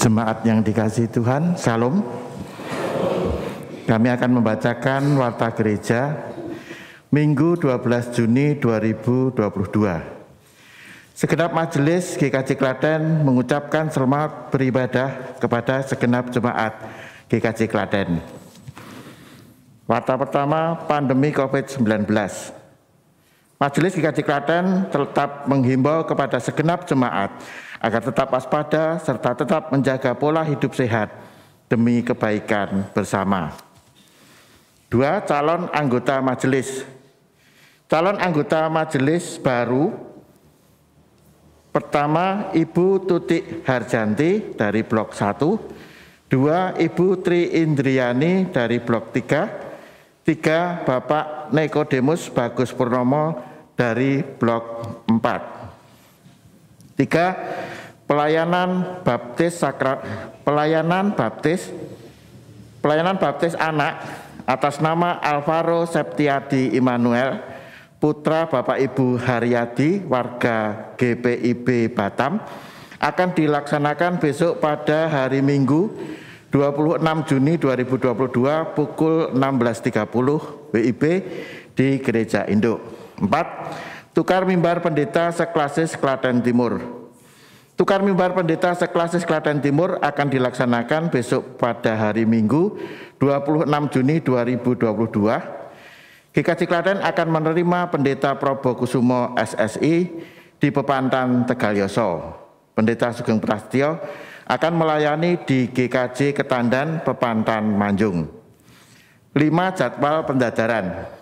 Jemaat yang dikasihi Tuhan, Shalom. Kami akan membacakan Warta Gereja Minggu 12 Juni 2022. Segenap majelis GKJ Klaten mengucapkan selamat beribadah kepada segenap jemaat GKJ Klaten. Warta pertama, pandemi COVID-19. Majelis GKJ Klaten tetap menghimbau kepada segenap jemaat agar tetap waspada serta tetap menjaga pola hidup sehat demi kebaikan bersama. 2. Calon anggota majelis. Calon anggota majelis baru pertama Ibu Tutik Harjanti dari Blok 1, 2. Ibu Tri Indriani dari Blok 3, 3. Bapak Nikodemus Bagus Purnomo dari Blok 4. 3. Pelayanan Baptis anak atas nama Alvaro Septiadi Immanuel, putra Bapak Ibu Haryadi, warga GPIB Batam, akan dilaksanakan besok pada hari Minggu 26 Juni 2022 pukul 16.30 WIB di Gereja Induk. 4. Tukar mimbar pendeta seklasis Klaten Timur. Tukar mimbar pendeta seklasis Klaten Timur akan dilaksanakan besok pada hari Minggu 26 Juni 2022. GKJ Klaten akan menerima pendeta Probo Kusumo SSI di Pepantan Tegalyoso. Pendeta Sugeng Prasetyo akan melayani di GKJ Ketandan Pepantan Manjung. 5. Jadwal pendadaran.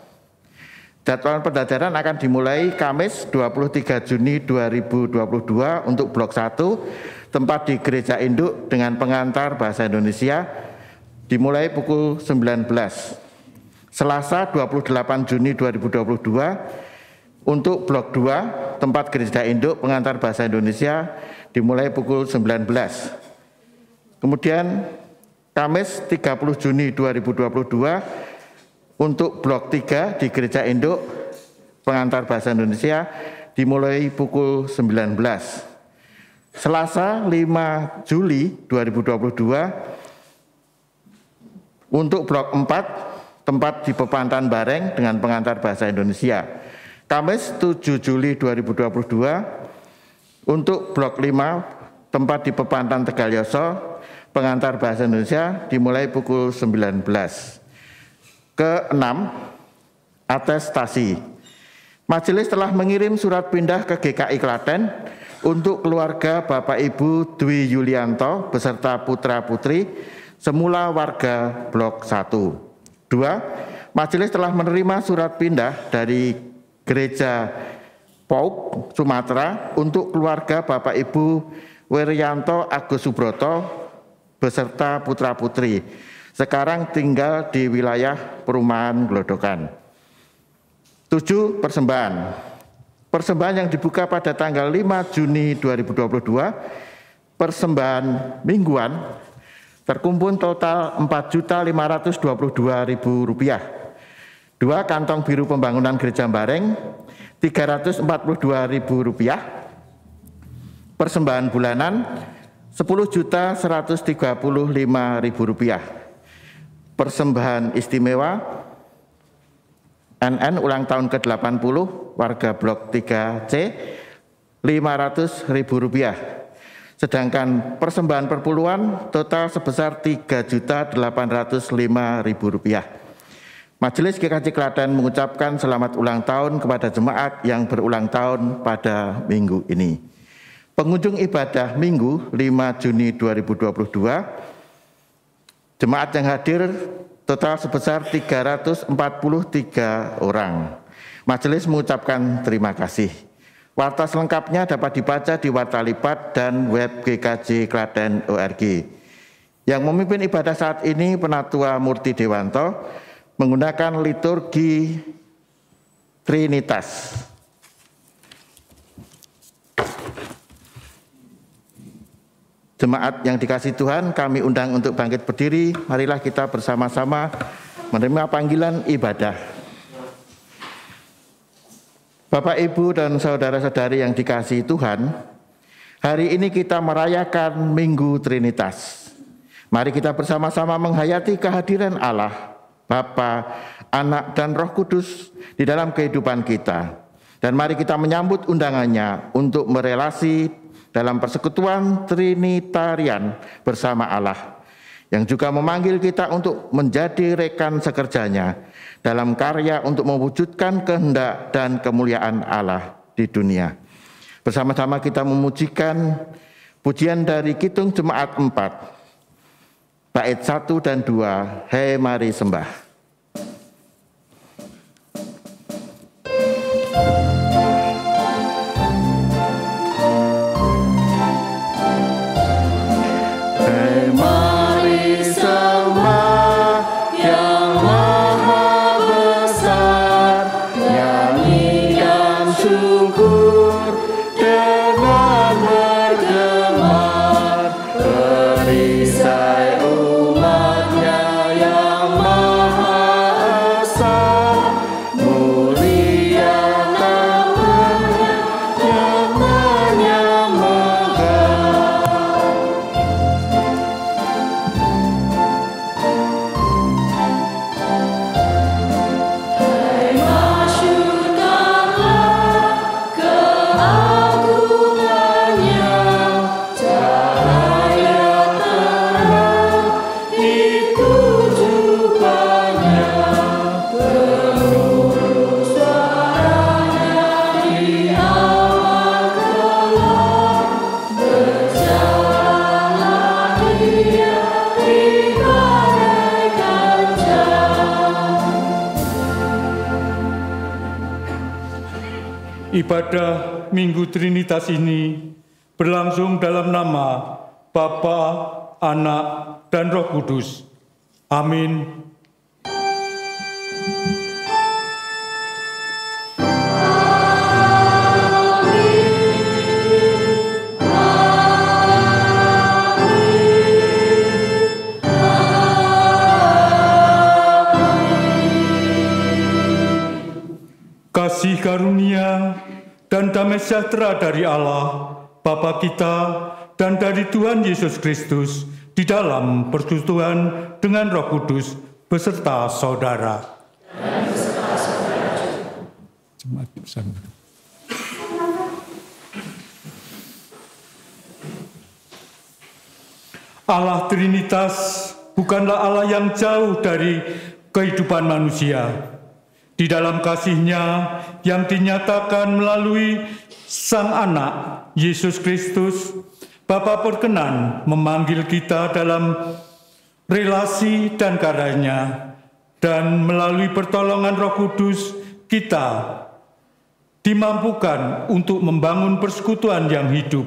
Jadwal pendadaran akan dimulai Kamis 23 Juni 2022 untuk Blok 1, tempat di Gereja Induk dengan pengantar bahasa Indonesia, dimulai pukul 19. Selasa 28 Juni 2022 untuk Blok 2, tempat Gereja Induk pengantar bahasa Indonesia, dimulai pukul 19. Kemudian Kamis 30 Juni 2022 untuk Blok 3 di Gereja Induk pengantar bahasa Indonesia dimulai pukul 19. Selasa 5 Juli 2022 untuk Blok 4 tempat di Pepantan Bareng dengan pengantar bahasa Indonesia. Kamis 7 Juli 2022 untuk Blok 5 tempat di Pepantan Tegalyoso pengantar bahasa Indonesia dimulai pukul 19. Ke-6, atestasi. Majelis telah mengirim surat pindah ke GKI Klaten untuk keluarga Bapak Ibu Dwi Yulianto beserta putra-putri semula warga Blok 1. 2. Majelis telah menerima surat pindah dari Gereja Pauk, Sumatera untuk keluarga Bapak Ibu Werianto Agus Subroto beserta putra-putri. Sekarang tinggal di wilayah Perumahan Glodokan. 7. Persembahan. Persembahan yang dibuka pada tanggal 5 Juni 2022, persembahan mingguan, terkumpul total Rp4.522.000. 2. Kantong biru pembangunan Gereja Bareng, Rp342.000. Persembahan bulanan, Rp10.135.000. Persembahan istimewa NN ulang tahun ke-80 warga Blok 3C Rp500.000. Sedangkan persembahan perpuluhan total sebesar Rp3.805.000. Majelis GKJ Klaten mengucapkan selamat ulang tahun kepada jemaat yang berulang tahun pada minggu ini. Pengunjung ibadah Minggu 5 Juni 2022, jemaat yang hadir total sebesar 343 orang. Majelis mengucapkan terima kasih. Warta selengkapnya dapat dibaca di Warta Lipat dan web gkjklaten.org. Yang memimpin ibadah saat ini Penatua Murti Dewanto menggunakan liturgi Trinitas. Jemaat yang dikasihi Tuhan, kami undang untuk bangkit berdiri. Marilah kita bersama-sama menerima panggilan ibadah. Bapak, Ibu, dan saudara-saudari yang dikasihi Tuhan, Hari ini kita merayakan Minggu Trinitas. Mari kita bersama-sama menghayati kehadiran Allah, Bapa, Anak, dan Roh Kudus di dalam kehidupan kita. Dan mari kita menyambut undangannya untuk merelasi dalam persekutuan Trinitarian bersama Allah, yang juga memanggil kita untuk menjadi rekan sekerjanya dalam karya untuk mewujudkan kehendak dan kemuliaan Allah di dunia. Bersama-sama kita memujikan pujian dari Kidung Jemaat 4, bait 1 dan 2, Hei mari sembah. Ibadah Minggu Trinitas ini berlangsung dalam nama Bapa, Anak, dan Roh Kudus. Amin. Kasih karunia dan damai sejahtera dari Allah, Bapa kita, dan dari Tuhan Yesus Kristus di dalam persekutuan dengan Roh Kudus beserta saudara. Dan beserta saudara juga. Allah Trinitas bukanlah Allah yang jauh dari kehidupan manusia. Di dalam kasih-Nya yang dinyatakan melalui Sang Anak, Yesus Kristus, Bapa berkenan memanggil kita dalam relasi dan karyanya, dan melalui pertolongan Roh Kudus, kita dimampukan untuk membangun persekutuan yang hidup.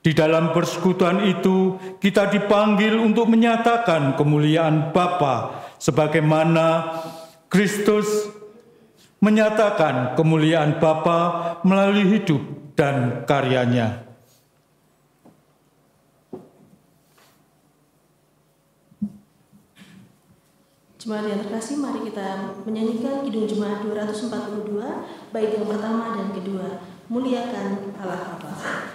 Di dalam persekutuan itu, kita dipanggil untuk menyatakan kemuliaan Bapa, sebagaimana Kristus menyatakan kemuliaan Bapa melalui hidup dan karyanya. Jemaat yang terkasih, mari kita menyanyikan Kidung Jemaat 242, bait yang pertama dan kedua, Muliakan Allah Bapa. Muliakan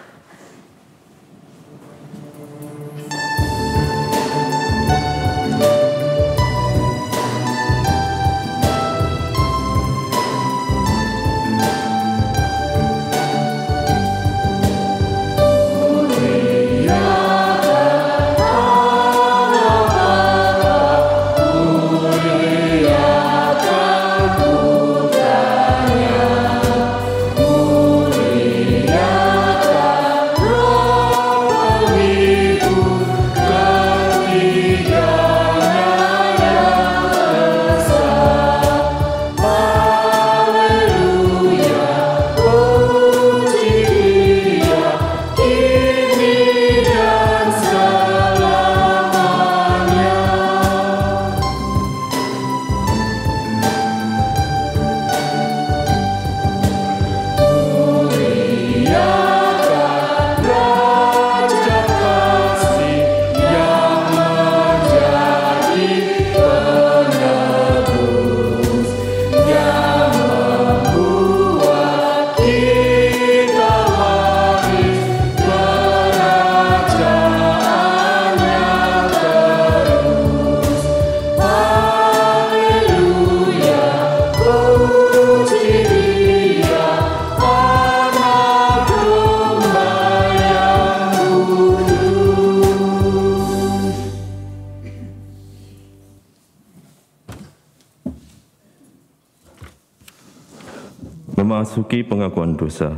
memasuki pengakuan dosa.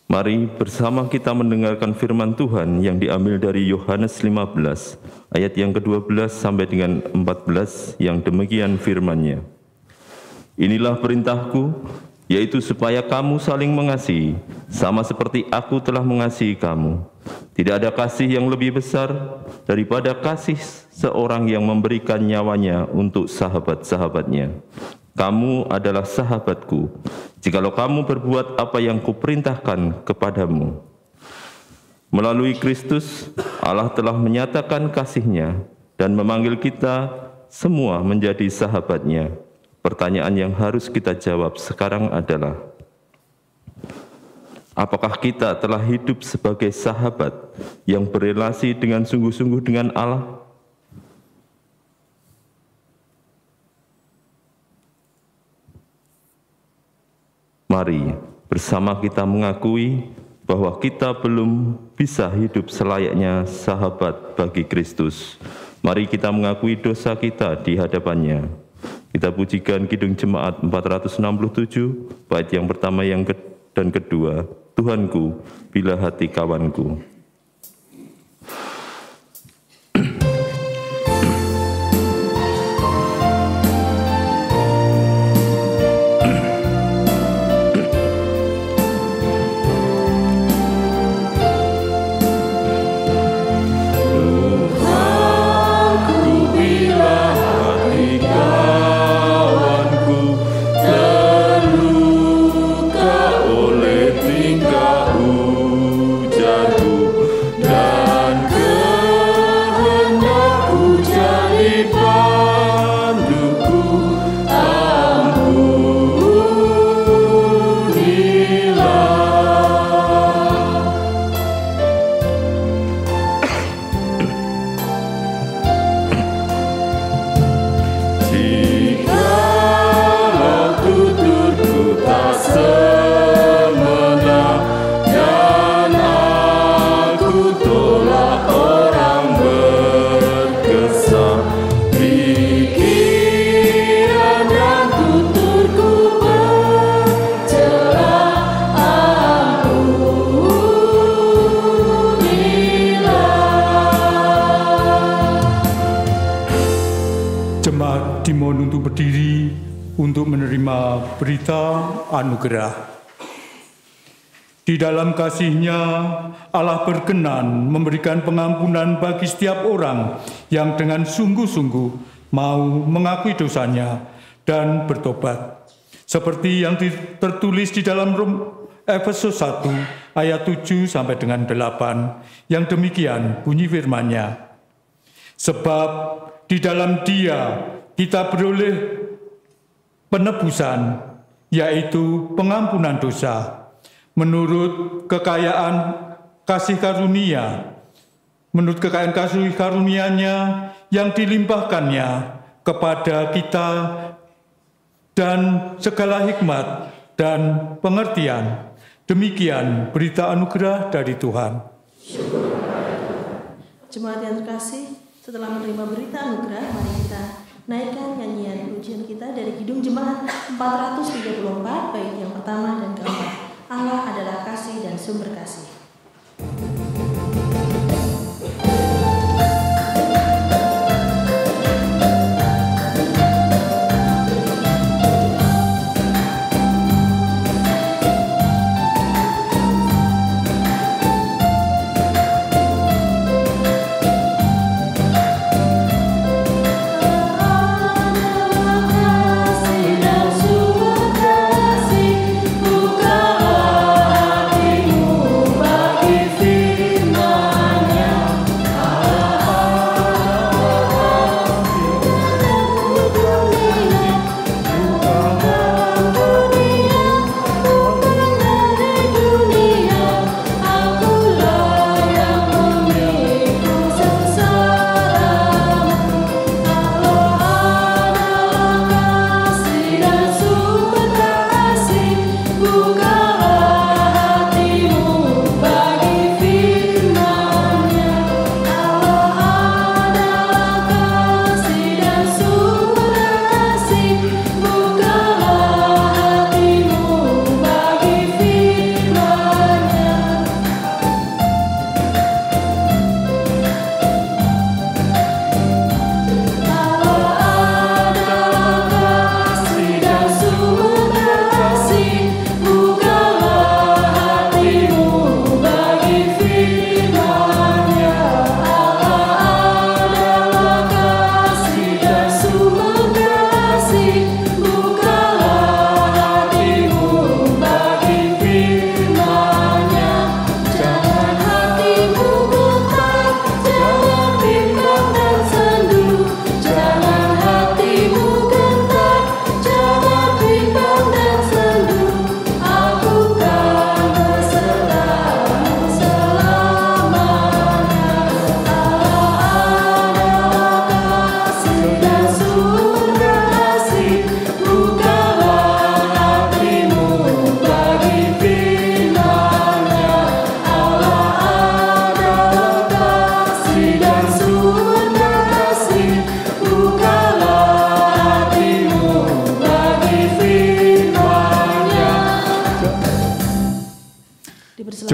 Mari bersama kita mendengarkan firman Tuhan yang diambil dari Yohanes 15, ayat yang ke-12 sampai dengan 14, yang demikian firman-Nya. Inilah perintahku, yaitu supaya kamu saling mengasihi, sama seperti aku telah mengasihi kamu. Tidak ada kasih yang lebih besar daripada kasih seorang yang memberikan nyawanya untuk sahabat-sahabatnya. Kamu adalah sahabatku, jikalau kamu berbuat apa yang kuperintahkan kepadamu. Melalui Kristus, Allah telah menyatakan kasih-Nya dan memanggil kita semua menjadi sahabat-Nya. Pertanyaan yang harus kita jawab sekarang adalah, apakah kita telah hidup sebagai sahabat yang berelasi dengan sungguh-sungguh dengan Allah? Mari bersama kita mengakui bahwa kita belum bisa hidup selayaknya sahabat bagi Kristus. Mari kita mengakui dosa kita di hadapan-Nya. Kita pujikan Kidung Jemaat 467, bait yang pertama dan kedua. Tuhanku, bila hati kawanku. Jemaat dimohon untuk berdiri untuk menerima berita anugerah. Di dalam kasih-Nya, Allah berkenan memberikan pengampunan bagi setiap orang yang dengan sungguh-sungguh mau mengakui dosanya dan bertobat. Seperti yang tertulis di dalam Efesus 1 ayat 7 sampai dengan 8, yang demikian bunyi firman-Nya. Sebab di dalam Dia kita beroleh penebusan, yaitu pengampunan dosa, menurut kekayaan kasih karunia, menurut kekayaan kasih karunia-Nya yang dilimpahkannya kepada kita dan segala hikmat dan pengertian. Demikian berita anugerah dari Tuhan. Jemaat yang terkasih, setelah menerima berita anugerah, mari kita naikkan nyanyian pujian kita dari Kidung Jemaat 434, bait yang pertama dan keempat. Allah adalah kasih dan sumber kasih. Buka hatimu.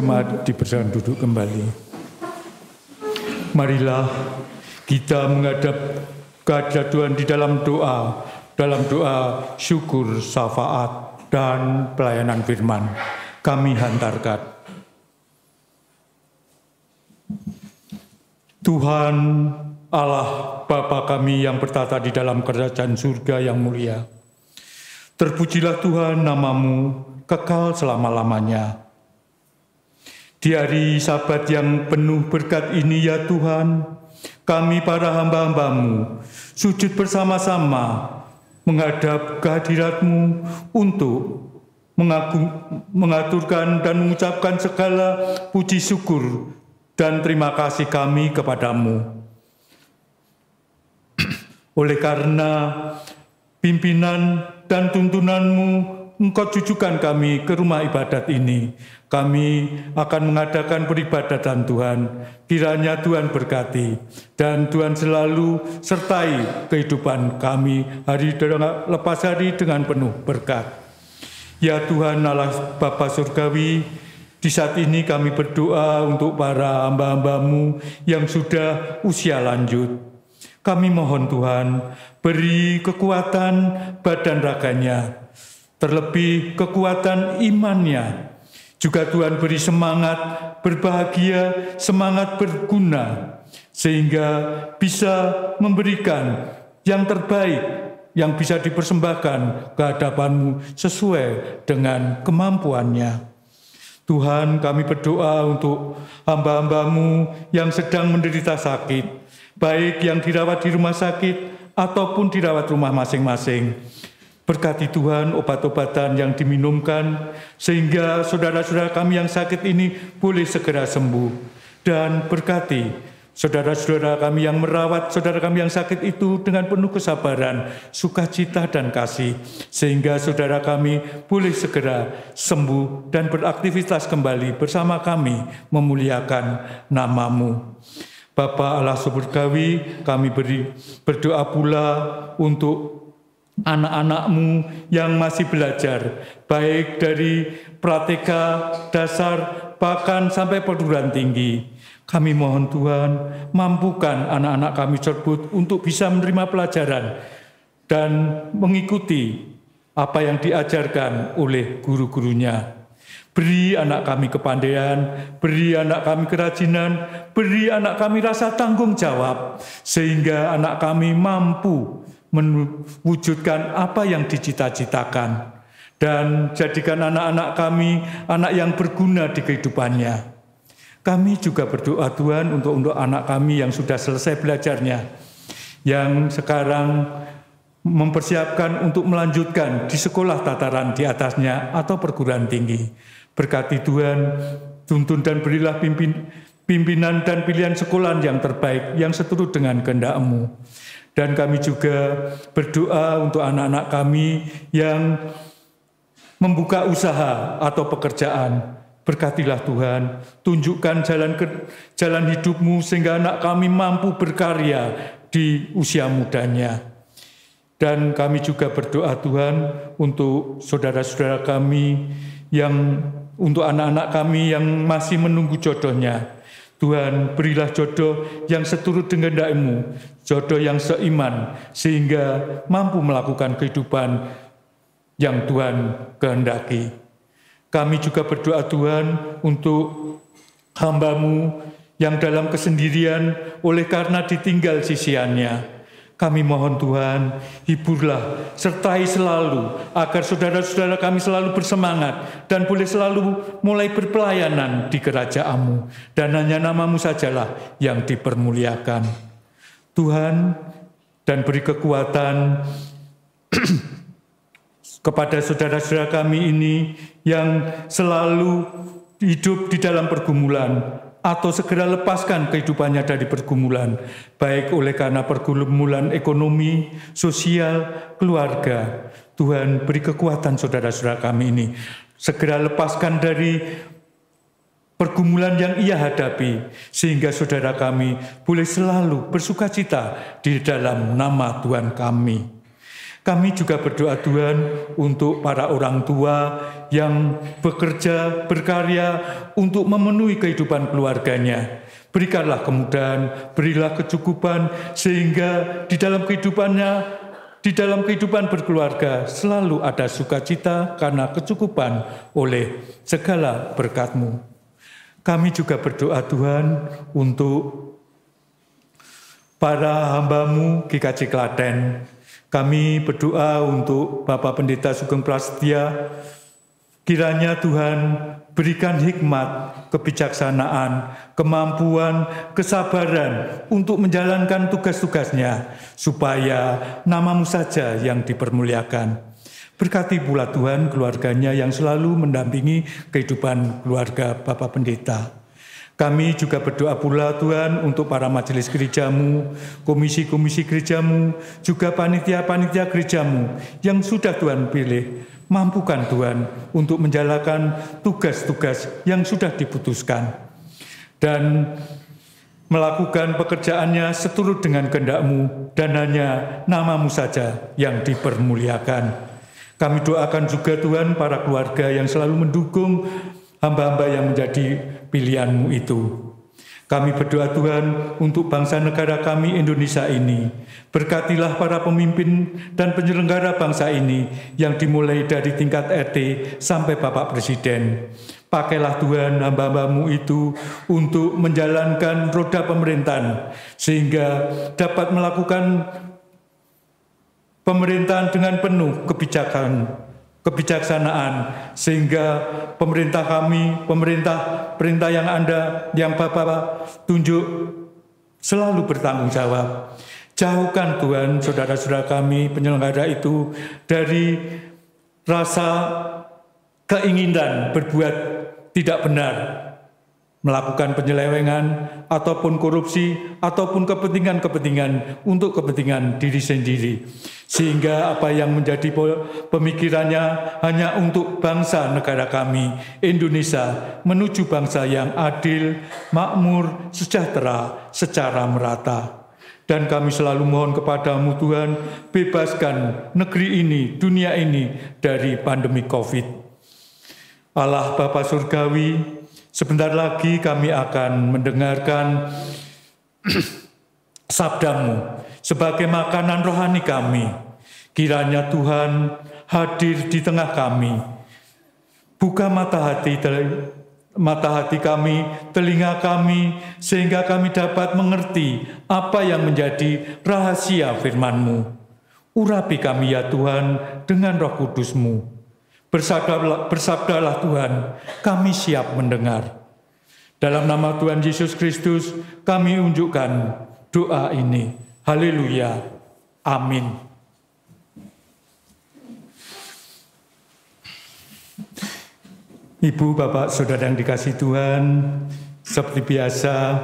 jemaat dipersilakan duduk kembali. Marilah kita menghadap kehadirat Tuhan di dalam doa syukur, syafaat, dan pelayanan firman. Kami hantarkan. Tuhan Allah Bapa kami yang bertata di dalam kerajaan surga yang mulia, terpujilah Tuhan nama-Mu kekal selama-lamanya. Di hari Sabat yang penuh berkat ini ya Tuhan, kami para hamba-hamba-Mu sujud bersama-sama menghadap kehadirat-Mu untuk mengaturkan dan mengucapkan segala puji syukur dan terima kasih kami kepadamu. Oleh karena pimpinan dan tuntunan-Mu, Engkau jujukan kami ke rumah ibadat ini. Kami akan mengadakan peribadatan Tuhan. Kiranya Tuhan berkati dan Tuhan selalu sertai kehidupan kami hari lepas hari dengan penuh berkat. Ya Tuhan Allah Bapa Surgawi, di saat ini kami berdoa untuk para hamba-hamba-Mu yang sudah usia lanjut. Kami mohon Tuhan, beri kekuatan badan raganya, terlebih kekuatan imannya. Juga Tuhan beri semangat berbahagia, semangat berguna, sehingga bisa memberikan yang terbaik yang bisa dipersembahkan ke hadapan-Mu sesuai dengan kemampuannya. Tuhan, kami berdoa untuk hamba-hamba-Mu yang sedang menderita sakit, baik yang dirawat di rumah sakit ataupun dirawat rumah masing-masing. Berkati Tuhan obat-obatan yang diminumkan, sehingga saudara-saudara kami yang sakit ini boleh segera sembuh. Dan berkati saudara-saudara kami yang merawat saudara kami yang sakit itu dengan penuh kesabaran, sukacita dan kasih, sehingga saudara kami boleh segera sembuh dan beraktivitas kembali bersama kami memuliakan nama-Mu. Bapa Allah Surgawi, kami berdoa pula untuk anak-anak-Mu yang masih belajar, baik dari pratika, dasar, bahkan sampai perguruan tinggi. Kami mohon Tuhan, mampukan anak-anak kami tersebut untuk bisa menerima pelajaran dan mengikuti apa yang diajarkan oleh guru-gurunya. Beri anak kami kepandaian, beri anak kami kerajinan, beri anak kami rasa tanggung jawab, sehingga anak kami mampu mewujudkan apa yang dicita-citakan, dan jadikan anak-anak kami anak yang berguna di kehidupannya. Kami juga berdoa Tuhan untuk anak kami yang sudah selesai belajarnya, yang sekarang mempersiapkan untuk melanjutkan di sekolah tataran di atasnya atau perguruan tinggi. Berkati Tuhan, tuntun dan berilah pimpinan dan pilihan sekolah yang terbaik, yang seturut dengan kehendak-Mu. Dan kami juga berdoa untuk anak-anak kami yang membuka usaha atau pekerjaan. Berkatilah Tuhan, tunjukkan jalan hidup-Mu sehingga anak kami mampu berkarya di usia mudanya. Dan kami juga berdoa Tuhan untuk saudara-saudara kami untuk anak-anak kami yang masih menunggu jodohnya. Tuhan, berilah jodoh yang seturut dengan kehendak-Mu, jodoh yang seiman, sehingga mampu melakukan kehidupan yang Tuhan kehendaki. Kami juga berdoa Tuhan untuk hamba-Mu yang dalam kesendirian oleh karena ditinggal sisiannya. Kami mohon Tuhan, hiburlah, sertai selalu, agar saudara-saudara kami selalu bersemangat dan boleh selalu mulai berpelayanan di kerajaan-Mu. Dan hanya nama-Mu sajalah yang dipermuliakan. Tuhan, dan beri kekuatan kepada saudara-saudara kami ini yang selalu hidup di dalam pergumulan, atau segera lepaskan kehidupannya dari pergumulan, baik oleh karena pergumulan ekonomi, sosial, keluarga. Tuhan, beri kekuatan saudara-saudara kami ini, segera lepaskan dari pergumulan yang ia hadapi, sehingga saudara kami boleh selalu bersukacita di dalam nama Tuhan kami. Kami juga berdoa Tuhan untuk para orang tua yang bekerja, berkarya untuk memenuhi kehidupan keluarganya. Berikanlah kemudahan, berilah kecukupan, sehingga di dalam kehidupan berkeluarga selalu ada sukacita karena kecukupan oleh segala berkat-Mu. Kami juga berdoa Tuhan untuk para hamba-Mu GKJ Klaten. Kami berdoa untuk Bapak Pendeta Sugeng Prasetya. Kiranya Tuhan berikan hikmat, kebijaksanaan, kemampuan, kesabaran untuk menjalankan tugas-tugasnya, supaya nama-Mu saja yang dipermuliakan. Berkati pula Tuhan keluarganya yang selalu mendampingi kehidupan keluarga Bapak Pendeta. Kami juga berdoa pula Tuhan untuk para majelis gereja-Mu, komisi-komisi gereja-Mu, juga panitia-panitia gereja-Mu yang sudah Tuhan pilih. Mampukan Tuhan untuk menjalankan tugas-tugas yang sudah diputuskan dan melakukan pekerjaannya seturut dengan kehendak-Mu, dan hanya nama-Mu saja yang dipermuliakan. Kami doakan juga Tuhan para keluarga yang selalu mendukung hamba-hamba yang menjadi pilihan-Mu itu. Kami berdoa Tuhan untuk bangsa negara kami Indonesia ini. Berkatilah para pemimpin dan penyelenggara bangsa ini yang dimulai dari tingkat RT sampai Bapak Presiden. Pakailah Tuhan hamba-hamba-Mu itu untuk menjalankan roda pemerintahan, sehingga dapat melakukan pemerintahan dengan penuh kebijaksanaan, sehingga pemerintah kami, perintah yang Bapak tunjuk selalu bertanggung jawab. Jauhkan Tuhan saudara-saudara kami penyelenggara itu dari rasa keinginan berbuat tidak benar, melakukan penyelewengan ataupun korupsi ataupun kepentingan-kepentingan untuk kepentingan diri sendiri, sehingga apa yang menjadi pemikirannya hanya untuk bangsa negara kami Indonesia menuju bangsa yang adil, makmur, sejahtera secara merata. Dan kami selalu mohon kepada-Mu Tuhan, bebaskan negeri ini, dunia ini dari pandemi COVID. Allah Bapa Surgawi, sebentar lagi kami akan mendengarkan sabda-Mu sebagai makanan rohani kami. Kiranya Tuhan hadir di tengah kami. Buka mata hati kami, telinga kami, sehingga kami dapat mengerti apa yang menjadi rahasia firman-Mu. Urapi kami ya Tuhan dengan Roh Kudus-Mu. Bersabdalah Tuhan, kami siap mendengar. Dalam nama Tuhan Yesus Kristus, kami unjukkan doa ini. Haleluya. Amin. Ibu, Bapak, Saudara yang dikasihi Tuhan, seperti biasa,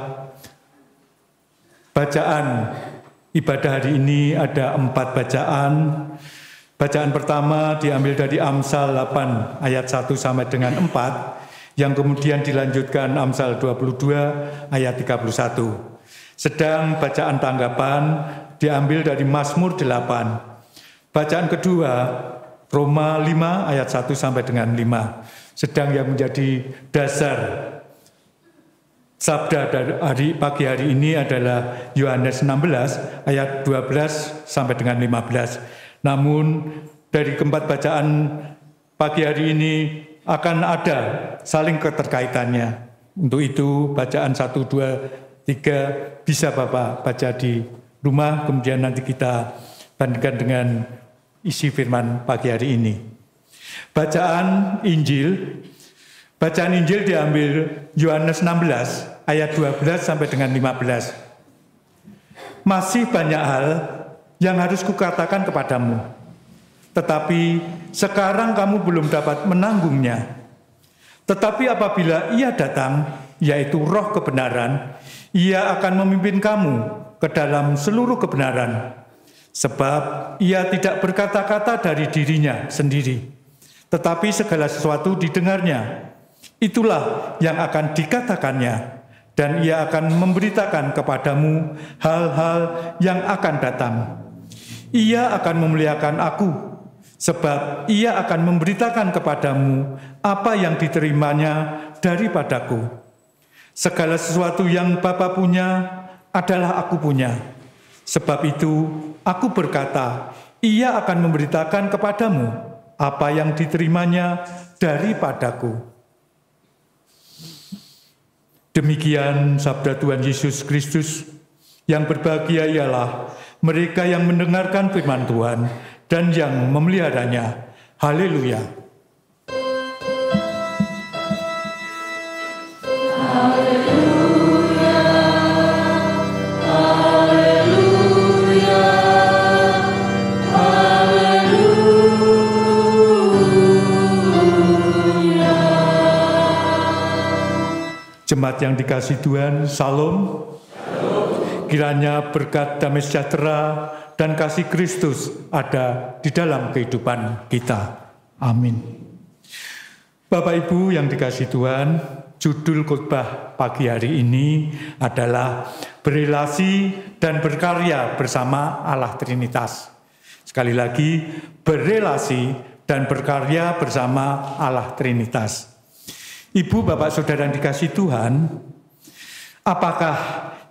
bacaan ibadah hari ini ada 4 bacaan. Bacaan pertama diambil dari Amsal 8 ayat 1 sampai dengan 4, yang kemudian dilanjutkan Amsal 22 ayat 31. Sedang bacaan tanggapan diambil dari Mazmur 8. Bacaan kedua Roma 5 ayat 1 sampai dengan 5. Sedang yang menjadi dasar sabda dari pagi hari ini adalah Yohanes 16 ayat 12 sampai dengan 15. Namun dari keempat bacaan pagi hari ini akan ada saling keterkaitannya. Untuk itu bacaan 1, 2, 3 bisa Bapak baca di rumah, kemudian nanti kita bandingkan dengan isi firman pagi hari ini. Bacaan Injil diambil Yohanes 16 ayat 12 sampai dengan 15. Masih banyak hal yang harus kukatakan kepadamu, tetapi sekarang kamu belum dapat menanggungnya. Tetapi apabila Ia datang, yaitu Roh kebenaran, Ia akan memimpin kamu ke dalam seluruh kebenaran. Sebab Ia tidak berkata-kata dari dirinya sendiri, tetapi segala sesuatu didengarnya. Itulah yang akan dikatakannya, dan Ia akan memberitakan kepadamu hal-hal yang akan datang. Ia akan memuliakan aku, sebab ia akan memberitakan kepadamu apa yang diterimanya daripadaku. Segala sesuatu yang Bapa punya adalah aku punya. Sebab itu aku berkata, ia akan memberitakan kepadamu apa yang diterimanya daripadaku. Demikian sabda Tuhan Yesus Kristus. Yang berbahagia ialah mereka yang mendengarkan firman Tuhan dan yang memeliharanya. Haleluya. Jemaat yang dikasihi Tuhan, Salam. Kiranya berkat damai sejahtera dan kasih Kristus ada di dalam kehidupan kita. Amin. Bapak Ibu yang dikasihi Tuhan, judul khotbah pagi hari ini adalah berelasi dan berkarya bersama Allah Trinitas. Sekali lagi, berelasi dan berkarya bersama Allah Trinitas. Ibu, Bapak, Saudara yang dikasihi Tuhan, apakah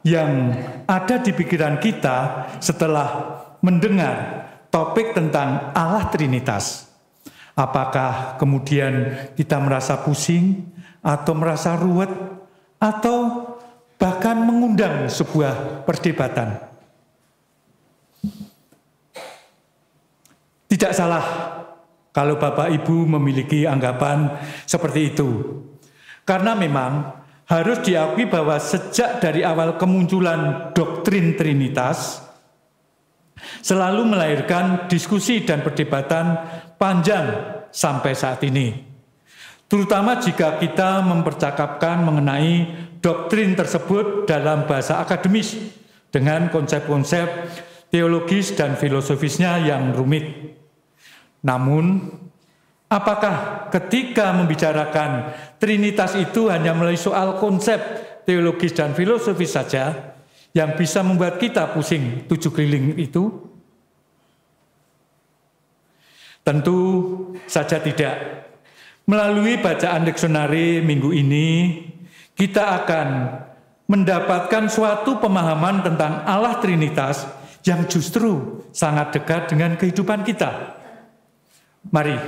yang ada di pikiran kita setelah mendengar topik tentang Allah Trinitas? Apakah kemudian kita merasa pusing atau merasa ruwet atau bahkan mengundang sebuah perdebatan? Tidak salah kalau Bapak Ibu memiliki anggapan seperti itu. Karena memang harus diakui bahwa sejak dari awal kemunculan doktrin Trinitas selalu melahirkan diskusi dan perdebatan panjang sampai saat ini. Terutama jika kita mempercakapkan mengenai doktrin tersebut dalam bahasa akademis dengan konsep-konsep teologis dan filosofisnya yang rumit. Namun, apakah ketika membicarakan Trinitas itu hanya melalui soal konsep teologis dan filosofis saja yang bisa membuat kita pusing 7 keliling itu? Tentu saja tidak. Melalui bacaan leksionari minggu ini, kita akan mendapatkan suatu pemahaman tentang Allah Trinitas yang justru sangat dekat dengan kehidupan kita. Mari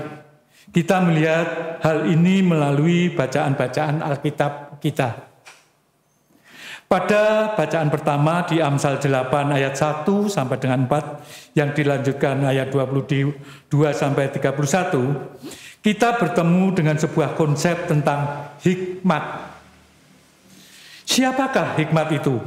kita melihat hal ini melalui bacaan-bacaan Alkitab kita. Pada bacaan pertama di Amsal 8 ayat 1 sampai dengan 4 yang dilanjutkan ayat 22 sampai 31, kita bertemu dengan sebuah konsep tentang hikmat. Siapakah hikmat itu?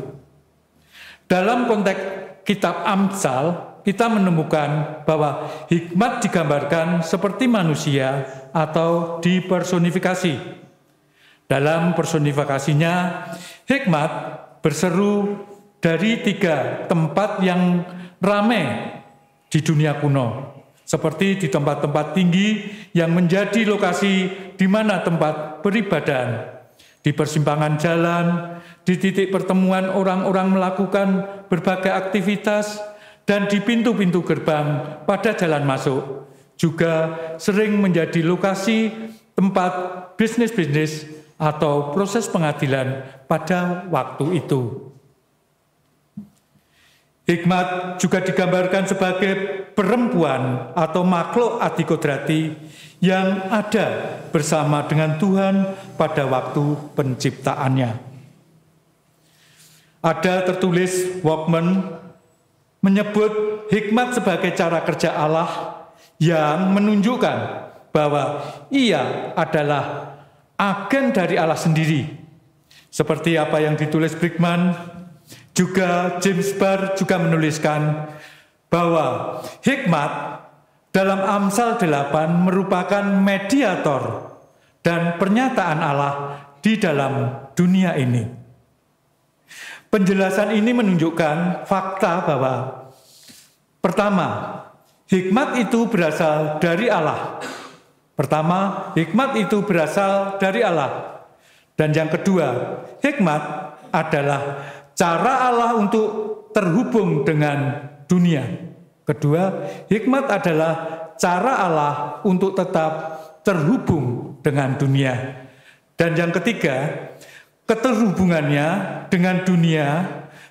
Dalam konteks kitab Amsal, kita menemukan bahwa hikmat digambarkan seperti manusia atau dipersonifikasi. Dalam personifikasinya, hikmat berseru dari 3 tempat yang ramai di dunia kuno. Seperti di tempat-tempat tinggi yang menjadi lokasi di mana tempat peribadahan. Di persimpangan jalan, di titik pertemuan orang-orang melakukan berbagai aktivitas, dan di pintu-pintu gerbang pada jalan masuk juga sering menjadi lokasi tempat bisnis-bisnis atau proses pengadilan pada waktu itu. Hikmat juga digambarkan sebagai perempuan atau makhluk adikodrati yang ada bersama dengan Tuhan pada waktu penciptaannya. Ada tertulis Walkman menyebut hikmat sebagai cara kerja Allah yang menunjukkan bahwa ia adalah agen dari Allah sendiri. Seperti apa yang ditulis Brickman, juga James Barr juga menuliskan bahwa hikmat dalam Amsal 8 merupakan mediator dan pernyataan Allah di dalam dunia ini. Penjelasan ini menunjukkan fakta bahwa pertama, hikmat itu berasal dari Allah. Pertama, hikmat itu berasal dari Allah. Dan yang kedua, hikmat adalah cara Allah untuk terhubung dengan dunia. Kedua, hikmat adalah cara Allah untuk tetap terhubung dengan dunia. Dan yang ketiga, keterhubungannya dengan dunia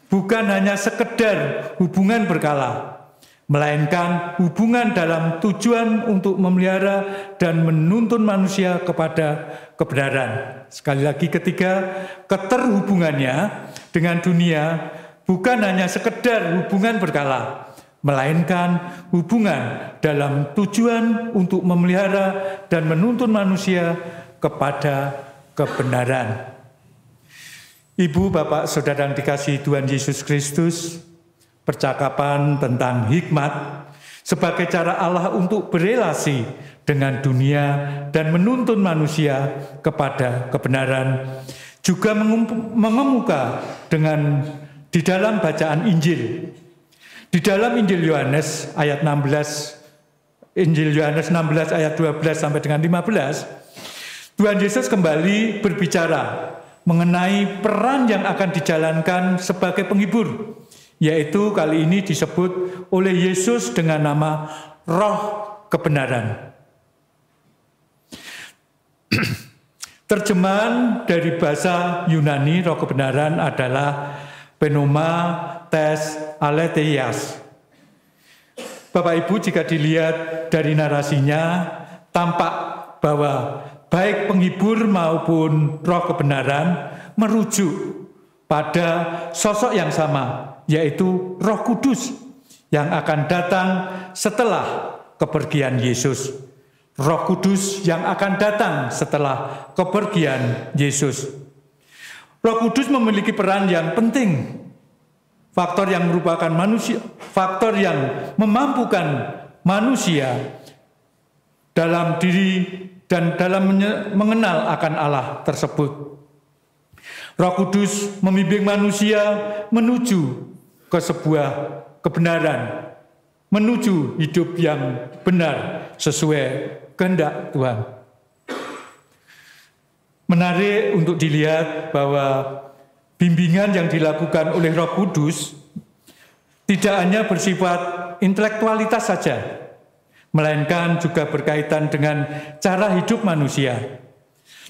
bukan hanya sekedar hubungan berkala, melainkan hubungan dalam tujuan untuk memelihara dan menuntun manusia kepada kebenaran. Sekali lagi, ketiga, keterhubungannya dengan dunia bukan hanya sekedar hubungan berkala, melainkan hubungan dalam tujuan untuk memelihara dan menuntun manusia kepada kebenaran. Ibu, Bapak, Saudara yang dikasihi Tuhan Yesus Kristus, percakapan tentang hikmat sebagai cara Allah untuk berelasi dengan dunia dan menuntun manusia kepada kebenaran juga mengemuka di dalam bacaan Injil. Di dalam Injil Yohanes ayat 16, Injil Yohanes 16 ayat 12 sampai dengan 15, Tuhan Yesus kembali berbicara mengenai peran yang akan dijalankan sebagai penghibur, yaitu kali ini disebut oleh Yesus dengan nama Roh Kebenaran. Terjemahan dari bahasa Yunani Roh Kebenaran adalah Pneuma tes Aleteias. Bapak Ibu, jika dilihat dari narasinya, tampak bahwa baik penghibur maupun Roh Kebenaran merujuk pada sosok yang sama, yaitu Roh Kudus yang akan datang setelah kepergian Yesus. Roh Kudus yang akan datang setelah kepergian Yesus. Roh Kudus memiliki peran yang penting, faktor yang memampukan manusia dalam diri dan dalam mengenal akan Allah tersebut. Roh Kudus membimbing manusia menuju ke sebuah kebenaran, menuju hidup yang benar sesuai kehendak Tuhan. Menarik untuk dilihat bahwa bimbingan yang dilakukan oleh Roh Kudus tidak hanya bersifat intelektualitas saja, melainkan juga berkaitan dengan cara hidup manusia.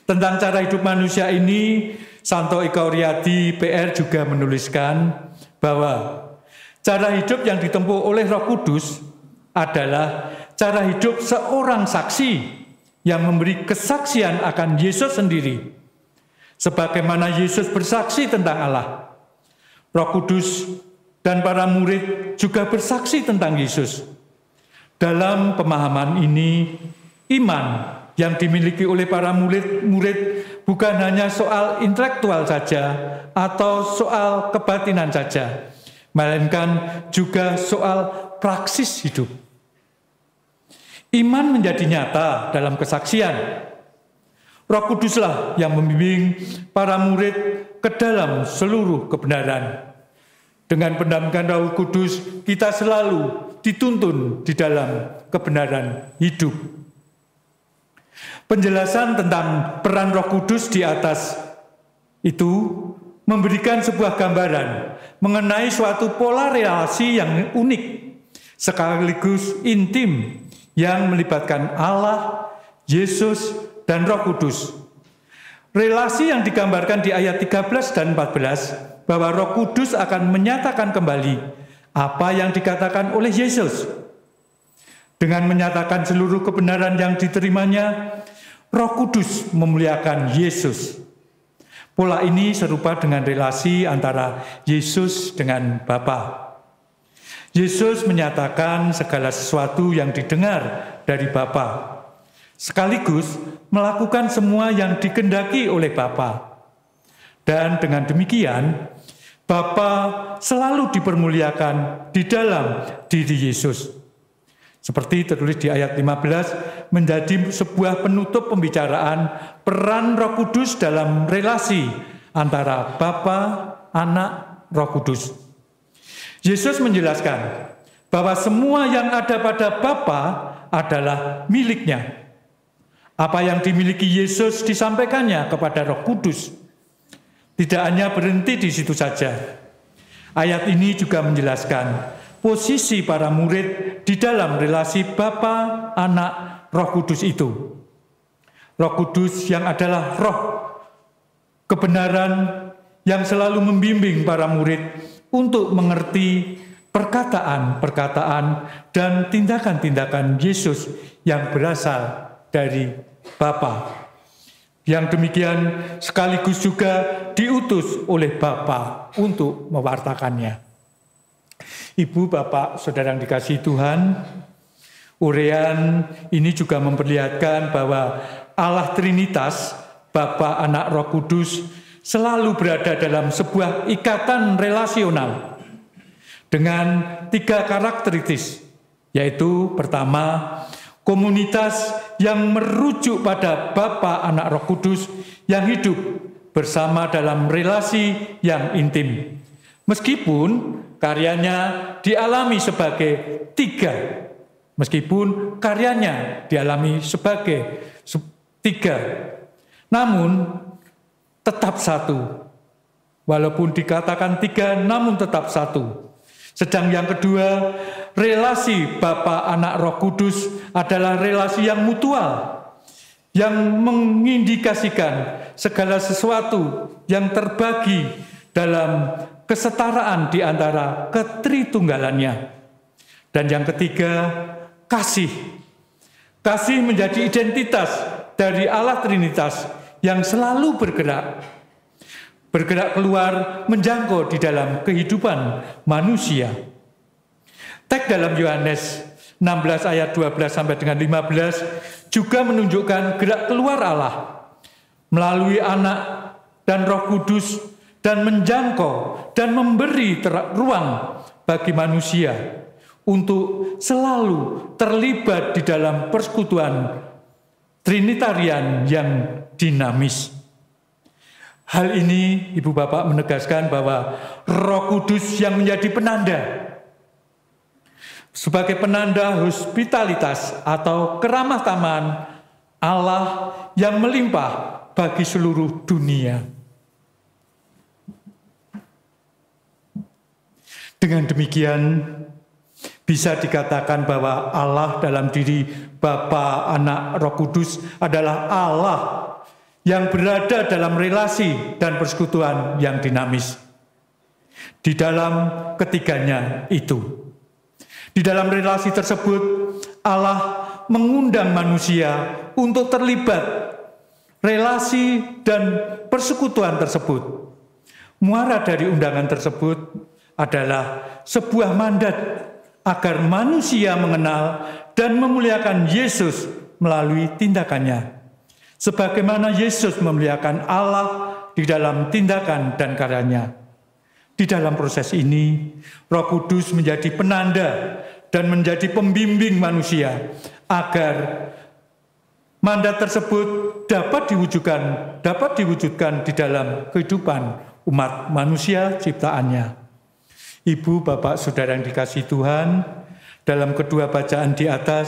Tentang cara hidup manusia ini, Santo Ika Oriadi PR juga menuliskan bahwa cara hidup yang ditempuh oleh Roh Kudus adalah cara hidup seorang saksi yang memberi kesaksian akan Yesus sendiri. Sebagaimana Yesus bersaksi tentang Allah, Roh Kudus dan para murid juga bersaksi tentang Yesus. Dalam pemahaman ini, iman yang dimiliki oleh para murid bukan hanya soal intelektual saja atau soal kebatinan saja, melainkan juga soal praksis hidup. Iman menjadi nyata dalam kesaksian. Roh Kuduslah yang membimbing para murid ke dalam seluruh kebenaran. Dengan pendampingan Roh Kudus, kita selalu dituntun di dalam kebenaran hidup. Penjelasan tentang peran Roh Kudus di atas itu memberikan sebuah gambaran mengenai suatu pola relasi yang unik, sekaligus intim, yang melibatkan Allah, Yesus, dan Roh Kudus. Relasi yang digambarkan di ayat 13 dan 14, bahwa Roh Kudus akan menyatakan kembali apa yang dikatakan oleh Yesus. Dengan menyatakan seluruh kebenaran yang diterimanya, Roh Kudus memuliakan Yesus. Pola ini serupa dengan relasi antara Yesus dengan Bapa. Yesus menyatakan segala sesuatu yang didengar dari Bapa, sekaligus melakukan semua yang dikehendaki oleh Bapa. Dan dengan demikian, Bapa selalu dipermuliakan di dalam diri Yesus. Seperti tertulis di ayat 15, menjadi sebuah penutup pembicaraan peran Roh Kudus dalam relasi antara Bapa, Anak, Roh Kudus. Yesus menjelaskan bahwa semua yang ada pada Bapa adalah miliknya. Apa yang dimiliki Yesus disampaikannya kepada Roh Kudus. Tidak hanya berhenti di situ saja. Ayat ini juga menjelaskan posisi para murid di dalam relasi Bapa, Anak, Roh Kudus itu. Roh Kudus yang adalah roh kebenaran yang selalu membimbing para murid untuk mengerti perkataan-perkataan dan tindakan-tindakan Yesus yang berasal dari Bapa. Yang demikian sekaligus juga diutus oleh Bapa untuk mewartakannya. Ibu, Bapak, Saudara yang dikasihi Tuhan, uraian ini juga memperlihatkan bahwa Allah Trinitas, Bapa, Anak, Roh Kudus selalu berada dalam sebuah ikatan relasional dengan 3 karakteristik, yaitu pertama, komunitas yang merujuk pada Bapa, Anak, Roh Kudus yang hidup bersama dalam relasi yang intim. Meskipun karyanya dialami sebagai 3, namun tetap satu. Walaupun dikatakan 3, namun tetap satu. Sedang yang kedua, relasi Bapa, Anak, Roh Kudus adalah relasi yang mutual, yang mengindikasikan segala sesuatu yang terbagi dalam kesetaraan di antara ketritunggalannya. Dan yang ketiga, kasih. Kasih menjadi identitas dari Allah Trinitas yang selalu bergerak keluar, menjangkau di dalam kehidupan manusia. Teks dalam Yohanes 16 ayat 12 sampai dengan 15 juga menunjukkan gerak keluar Allah melalui Anak dan Roh Kudus dan menjangkau dan memberi ruang bagi manusia untuk selalu terlibat di dalam persekutuan Trinitarian yang dinamis. Hal ini Ibu Bapak menegaskan bahwa Roh Kudus yang menjadi penanda, sebagai penanda hospitalitas atau keramah tamahan Allah yang melimpah bagi seluruh dunia. Dengan demikian bisa dikatakan bahwa Allah dalam diri Bapa, Anak, Roh Kudus adalah Allah yang berada dalam relasi dan persekutuan yang dinamis. Di dalam ketiganya itu. Di dalam relasi tersebut, Allah mengundang manusia untuk terlibat relasi dan persekutuan tersebut. Muara dari undangan tersebut adalah sebuah mandat agar manusia mengenal dan memuliakan Yesus melalui tindakannya. Sebagaimana Yesus memuliakan Allah di dalam tindakan dan karyanya. Di dalam proses ini, Roh Kudus menjadi penanda dan menjadi pembimbing manusia agar mandat tersebut dapat diwujudkan di dalam kehidupan umat manusia ciptaannya. Ibu, Bapak, Saudara yang dikasihi Tuhan, dalam kedua bacaan di atas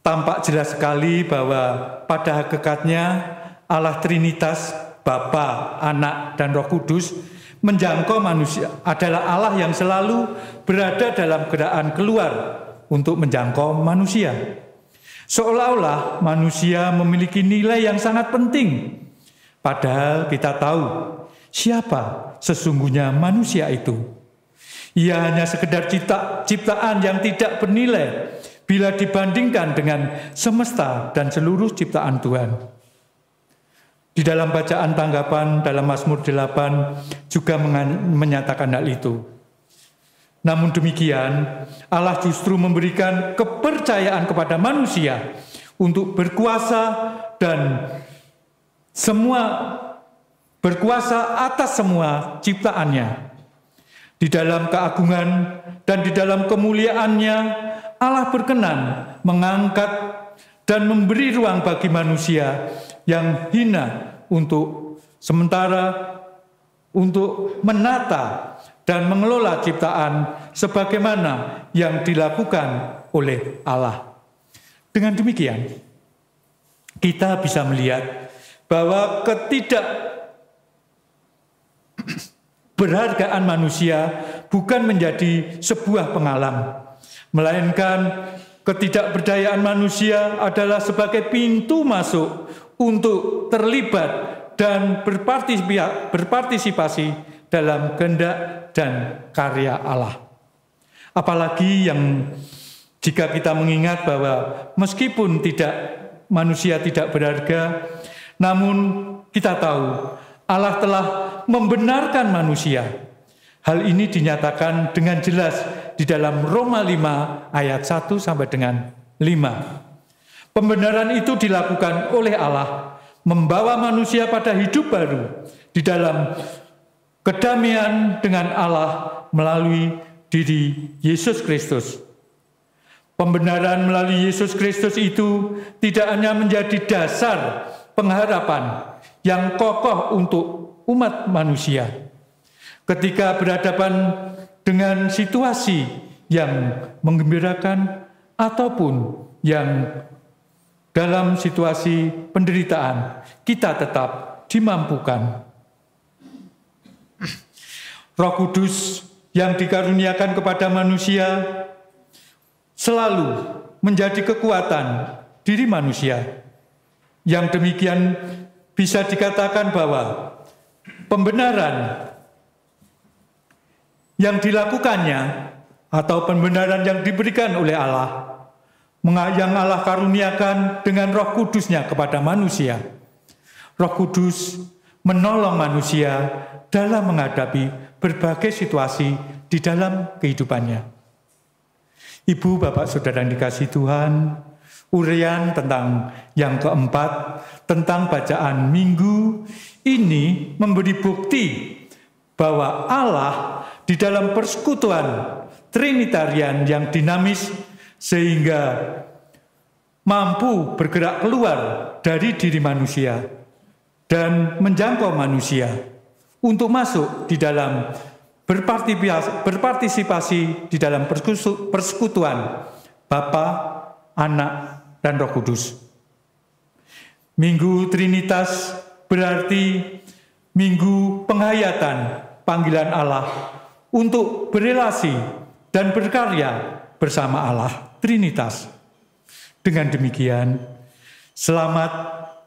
tampak jelas sekali bahwa pada hakikatnya Allah Trinitas, Bapa, Anak, dan Roh Kudus menjangkau manusia adalah Allah yang selalu berada dalam gerakan keluar untuk menjangkau manusia. Seolah-olah manusia memiliki nilai yang sangat penting. Padahal kita tahu siapa sesungguhnya manusia itu. Ia hanya sekedar ciptaan yang tidak bernilai bila dibandingkan dengan semesta dan seluruh ciptaan Tuhan. Di dalam bacaan tanggapan dalam Mazmur 8 juga menyatakan hal itu. Namun demikian, Allah justru memberikan kepercayaan kepada manusia untuk berkuasa atas semua ciptaannya. Di dalam keagungan dan di dalam kemuliaannya, Allah berkenan mengangkat dan memberi ruang bagi manusia yang hina untuk menata dan mengelola ciptaan sebagaimana yang dilakukan oleh Allah. Dengan demikian, kita bisa melihat bahwa ketidakberhargaan manusia bukan menjadi sebuah penghalang, melainkan ketidakberdayaan manusia adalah sebagai pintu masuk untuk terlibat dan berpartisipasi dalam kehendak dan karya Allah. Apalagi yang jika kita mengingat bahwa meskipun manusia tidak berharga, namun kita tahu Allah telah membenarkan manusia. Hal ini dinyatakan dengan jelas di dalam Roma 5 ayat 1 sampai dengan 5. Pembenaran itu dilakukan oleh Allah, membawa manusia pada hidup baru di dalam kedamaian dengan Allah melalui diri Yesus Kristus. Pembenaran melalui Yesus Kristus itu tidak hanya menjadi dasar pengharapan yang kokoh untuk umat manusia ketika berhadapan dengan situasi yang menggembirakan ataupun yang dalam situasi penderitaan, kita tetap dimampukan. Roh Kudus yang dikaruniakan kepada manusia selalu menjadi kekuatan diri manusia. Yang demikian bisa dikatakan bahwa pembenaran yang dilakukannya atau pembenaran yang diberikan oleh Allah, yang Allah karuniakan dengan Roh Kudus-Nya kepada manusia. Roh Kudus menolong manusia dalam menghadapi berbagai situasi di dalam kehidupannya. Ibu, Bapak, Saudara yang dikasihi Tuhan, uraian tentang yang keempat, tentang bacaan Minggu ini memberi bukti bahwa Allah di dalam persekutuan Trinitarian yang dinamis sehingga mampu bergerak keluar dari diri manusia dan menjangkau manusia untuk masuk di dalam berpartisipasi di dalam persekutuan Bapa, Anak, dan Roh Kudus. Minggu Trinitas berarti minggu penghayatan panggilan Allah untuk berelasi dan berkarya bersama Allah Trinitas. Dengan demikian, selamat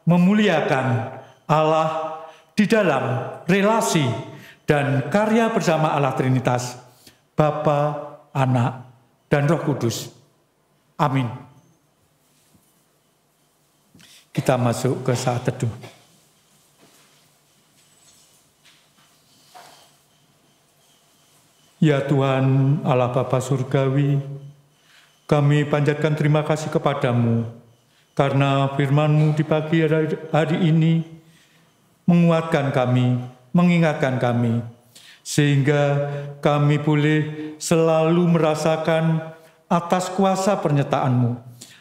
memuliakan Allah di dalam relasi dan karya bersama Allah Trinitas, Bapa, Anak, dan Roh Kudus. Amin. Kita masuk ke saat teduh. Ya Tuhan Allah Bapa Surgawi, kami panjatkan terima kasih kepadamu karena firman-Mu di pagi hari ini menguatkan kami, mengingatkan kami, sehingga kami boleh selalu merasakan atas kuasa penyertaan-Mu,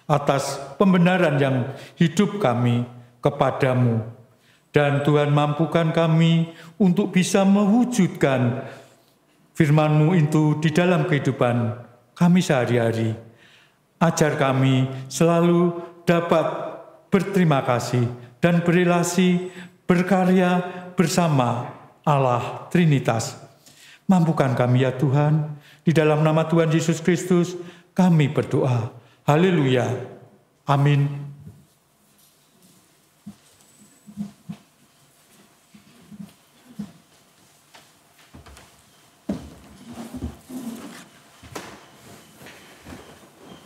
atas pembenaran yang hidup kami kepadamu. Dan Tuhan mampukan kami untuk bisa mewujudkan firman-Mu itu di dalam kehidupan kami sehari-hari. Ajar kami selalu dapat berterima kasih dan berelasi, berkarya bersama Allah Trinitas. Mampukan kami ya Tuhan, di dalam nama Tuhan Yesus Kristus kami berdoa. Haleluya. Amin.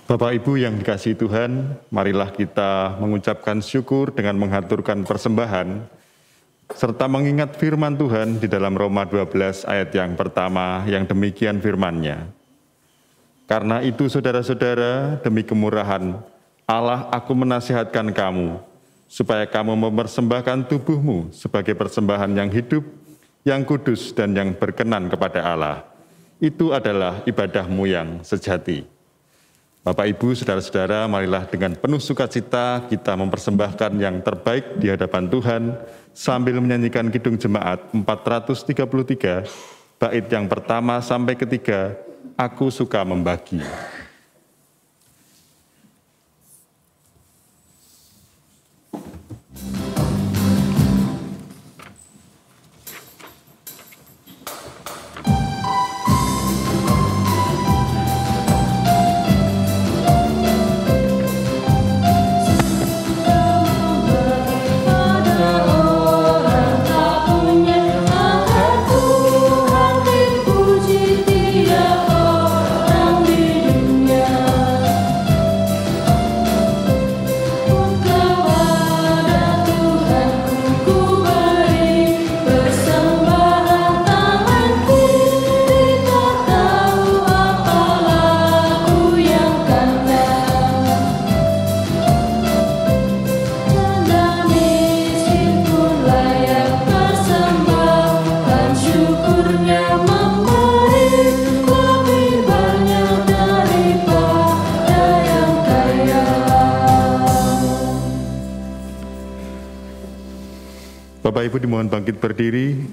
Bapak Ibu yang dikasihi Tuhan, marilah kita mengucapkan syukur dengan menghaturkan persembahan, serta mengingat firman Tuhan di dalam Roma 12 ayat yang pertama yang demikian firman-Nya. Karena itu saudara-saudara, demi kemurahan Allah aku menasihatkan kamu, supaya kamu mempersembahkan tubuhmu sebagai persembahan yang hidup, yang kudus dan yang berkenan kepada Allah. Itu adalah ibadahmu yang sejati. Bapak, Ibu, saudara-saudara, marilah dengan penuh sukacita kita mempersembahkan yang terbaik di hadapan Tuhan sambil menyanyikan Kidung Jemaat 433, bait yang pertama sampai ketiga, Aku Suka Membagi. syukurnya memberi lebih banyak daripada yang kaya. Bapak Ibu dimohon bangkit berdiri.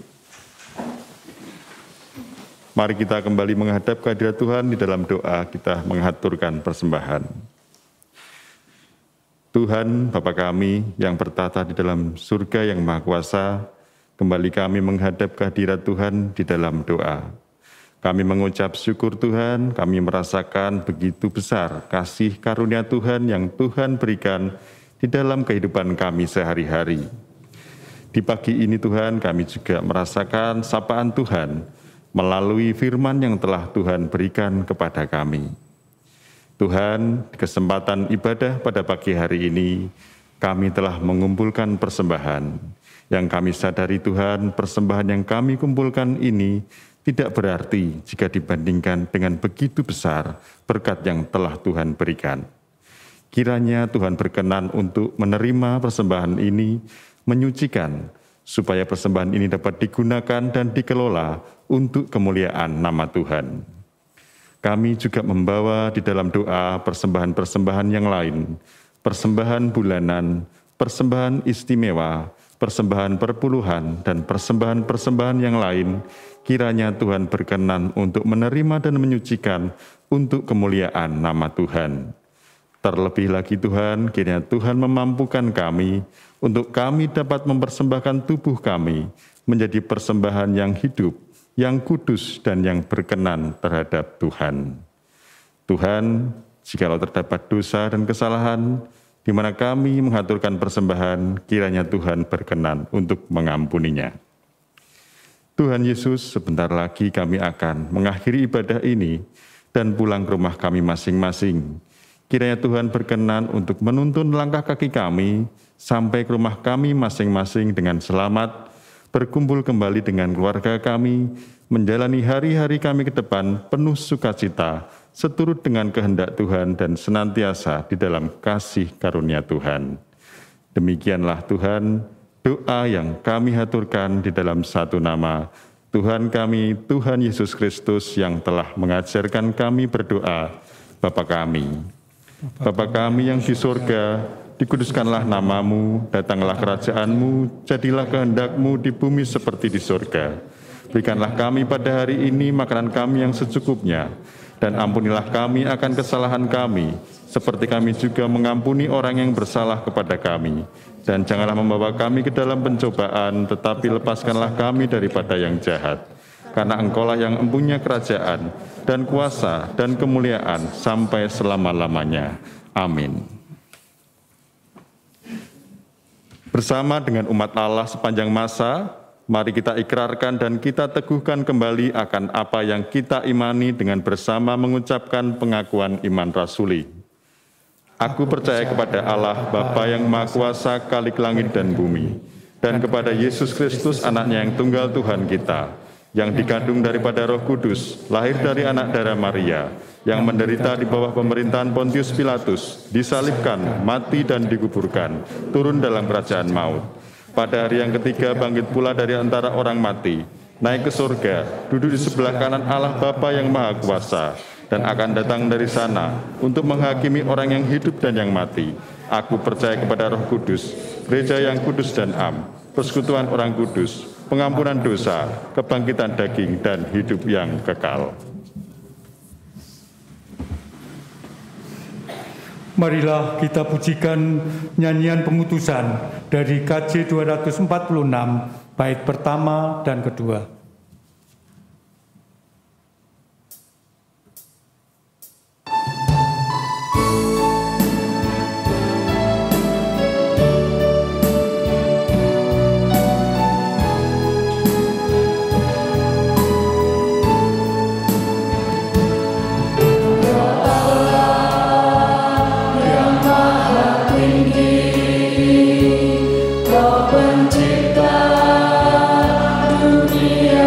Mari kita kembali menghadap kehadirat Tuhan. Di dalam doa kita mengaturkan persembahan. Tuhan Bapa kami yang bertata di dalam surga yang Maha Kuasa, kembali kami menghadap kehadirat Tuhan di dalam doa. Kami mengucap syukur Tuhan, kami merasakan begitu besar kasih karunia Tuhan yang Tuhan berikan di dalam kehidupan kami sehari-hari. Di pagi ini Tuhan, kami juga merasakan sapaan Tuhan melalui firman yang telah Tuhan berikan kepada kami. Tuhan, di kesempatan ibadah pada pagi hari ini, kami telah mengumpulkan persembahan. Yang kami sadari Tuhan, persembahan yang kami kumpulkan ini tidak berarti jika dibandingkan dengan begitu besar berkat yang telah Tuhan berikan. Kiranya Tuhan berkenan untuk menerima persembahan ini, menyucikan, supaya persembahan ini dapat digunakan dan dikelola untuk kemuliaan nama Tuhan. Kami juga membawa di dalam doa persembahan-persembahan yang lain, persembahan bulanan, persembahan istimewa, persembahan perpuluhan, dan persembahan-persembahan yang lain, kiranya Tuhan berkenan untuk menerima dan menyucikan untuk kemuliaan nama Tuhan. Terlebih lagi Tuhan, kiranya Tuhan memampukan kami untuk kami dapat mempersembahkan tubuh kami menjadi persembahan yang hidup, yang kudus dan yang berkenan terhadap Tuhan. Tuhan, jikalau terdapat dosa dan kesalahan, di mana kami mengaturkan persembahan, kiranya Tuhan berkenan untuk mengampuninya. Tuhan Yesus, sebentar lagi kami akan mengakhiri ibadah ini dan pulang ke rumah kami masing-masing. Kiranya Tuhan berkenan untuk menuntun langkah kaki kami sampai ke rumah kami masing-masing dengan selamat, berkumpul kembali dengan keluarga kami, menjalani hari-hari kami ke depan penuh sukacita, seturut dengan kehendak Tuhan dan senantiasa di dalam kasih karunia Tuhan. Demikianlah Tuhan, doa yang kami haturkan di dalam satu nama, Tuhan kami, Tuhan Yesus Kristus yang telah mengajarkan kami berdoa, Bapa kami. Bapa kami yang di surga, dikuduskanlah namamu, datanglah kerajaanmu, jadilah kehendakmu di bumi seperti di surga. Berikanlah kami pada hari ini makanan kami yang secukupnya, dan ampunilah kami akan kesalahan kami, seperti kami juga mengampuni orang yang bersalah kepada kami. Dan janganlah membawa kami ke dalam pencobaan, tetapi lepaskanlah kami daripada yang jahat. Karena Engkaulah yang empunya kerajaan, dan kuasa, dan kemuliaan, sampai selama-lamanya. Amin. Bersama dengan umat Allah sepanjang masa, mari kita ikrarkan dan kita teguhkan kembali akan apa yang kita imani dengan bersama mengucapkan pengakuan iman rasuli. Aku percaya kepada Allah, Bapa yang Maha Kuasa, Khalik langit dan bumi, dan kepada Yesus Kristus, anaknya yang tunggal Tuhan kita, yang dikandung daripada Roh Kudus, lahir dari anak darah Maria, yang menderita di bawah pemerintahan Pontius Pilatus, disalibkan, mati dan dikuburkan, turun dalam kerajaan maut. Pada hari yang ketiga bangkit pula dari antara orang mati, naik ke surga, duduk di sebelah kanan Allah Bapa yang Maha Kuasa, dan akan datang dari sana untuk menghakimi orang yang hidup dan yang mati. Aku percaya kepada Roh Kudus, gereja yang kudus dan am, persekutuan orang kudus, pengampunan dosa, kebangkitan daging, dan hidup yang kekal. Marilah kita pujikan nyanyian pengutusan dari KJ 246, bait pertama dan kedua. Kau pencipta dunia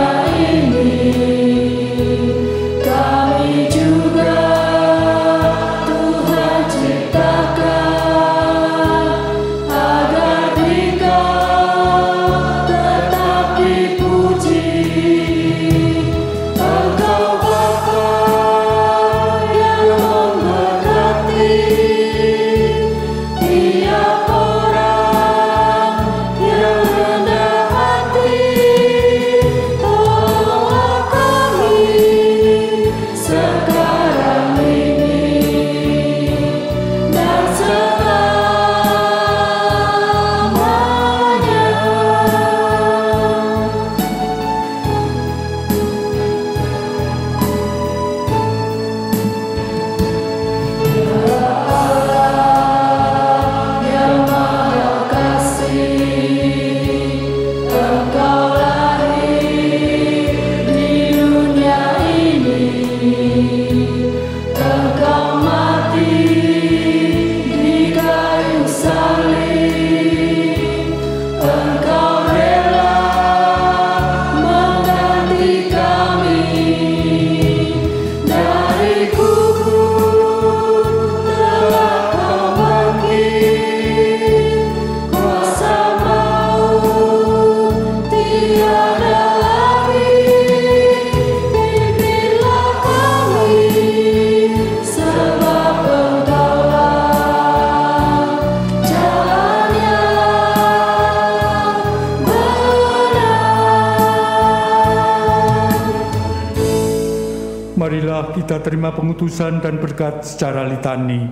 marilah kita terima pengutusan dan berkat secara litani.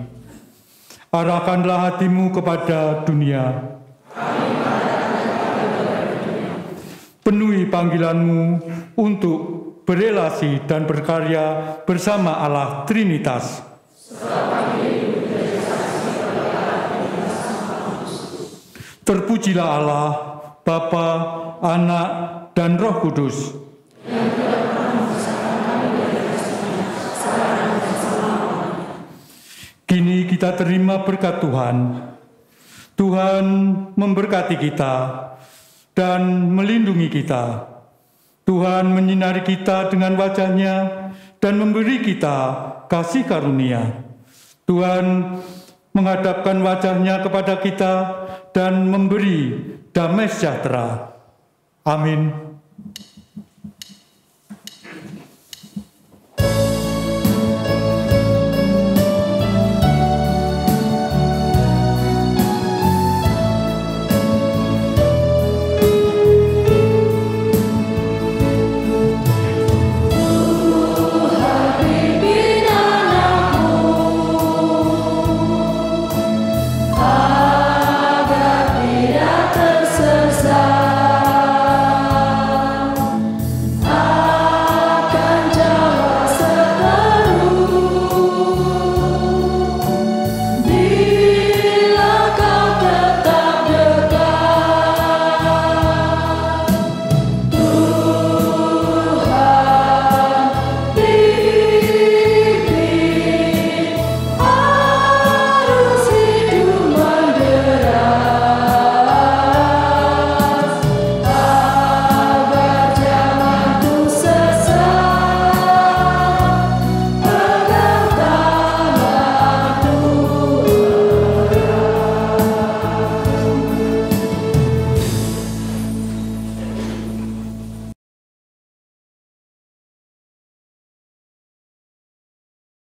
Arahkanlah hatimu kepada dunia. Penuhi panggilanmu untuk berelasi dan berkarya bersama Allah Trinitas. Terpujilah Allah, Bapa, Anak, dan Roh Kudus. Kini kita terima berkat Tuhan. Tuhan memberkati kita dan melindungi kita. Tuhan menyinari kita dengan wajah-Nya dan memberi kita kasih karunia. Tuhan menghadapkan wajah-Nya kepada kita dan memberi damai sejahtera. Amin.